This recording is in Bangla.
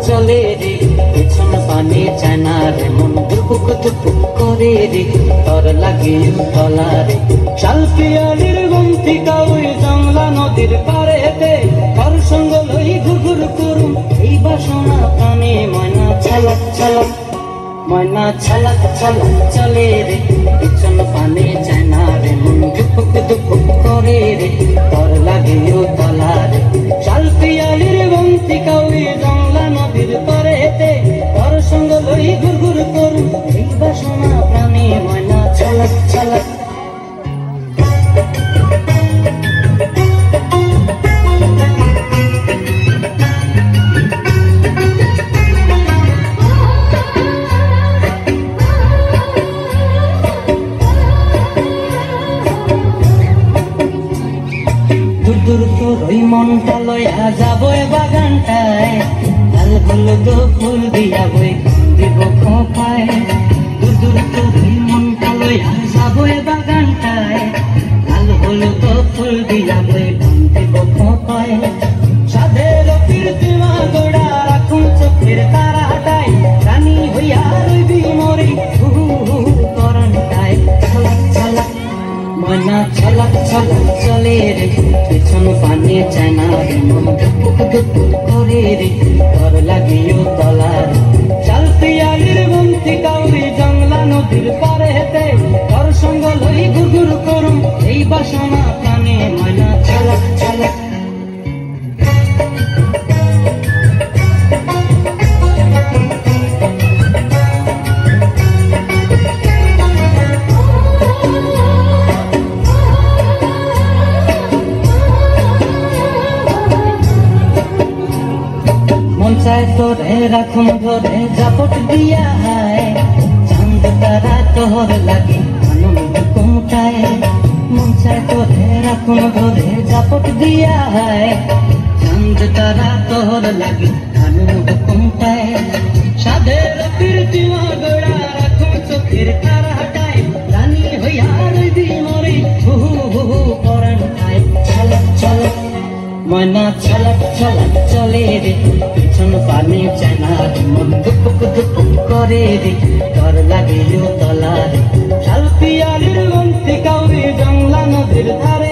চলে রে পেছন পানে চায় না রে, মন দুপুক দুপুক করে রে, তর লাগে তলা রে। শালপিয়ালির গন্তি কাউই জংলা নদীর পারেতে, তর সঙ্গ লই ঘুরঘুর করুম এই বাসনা প্রাণে। ময়না ছালাক ছালাক, ময়না ছালাক ছালাক চলে রে পেছন পানে চায় না রে, মন দুপুক দুপুক করে রে, তর লাগে তলা রে। শালপিয়ালির গন্তি কাউই জংলা নদীর পারেতে, তর সঙ্গ লই ঘুরঘুর করুম এই বাসনা প্রাণে। ময়না ছালাক ছালাক। দূর তোর ওই মনটা লইয়া যাবো বাগানটায়, লাল হলুদ ফুল দিয়া বই দিব খোপায়। দূর দূর তোর ওই মনটা লইয়া যাবো বাগানটায়, লাল হলুদ ফুল দিয়া বই দিব খোপায়। সাধের কীর্তিমা গোড়া রাখুন চোখের তারাটায়, রানী হইয়া রইবি মরি করণটায়। ছালাক ছালাক, ময়না ছালাক ছালাক চলে রে পেছন পানে চায় না রে, মন দুপুক দুপুক করে রে, তর লাগিও তলা রে। শালপিয়ালির গন্তি কাউরি জংলা নদীর পারেতে, তর সঙ্গ লই ঘুরঘুর করুম এই বাসনা প্রাণে। ময়না ছালাক ছালাক। মন চায় তোরে রাখুন ধরে জাপট দিয়া হায়, চাঁদ তারা তোর লাগে আনন্দ কুমটায়। মন চায় তোরে রাখুন ধরে জাপট দিয়া হায়, চাঁদ তারা তোর লাগে আনন্দ কুমটায়। সাধের কীর্তিমা গোড়া রাখুন চোখের তারাটায়, রানী হইয়া রইবি মরি করণটায়। ছালাক ছালাক, ময়না ছালাক ছালাক চলে রে পেছন পানে চায় না রে, মন দুপুক দুপুক করে রে, তর লাগে তলা রে। শালপিয়ালির গন্তি কাউরি জংলা নদীর ধারে।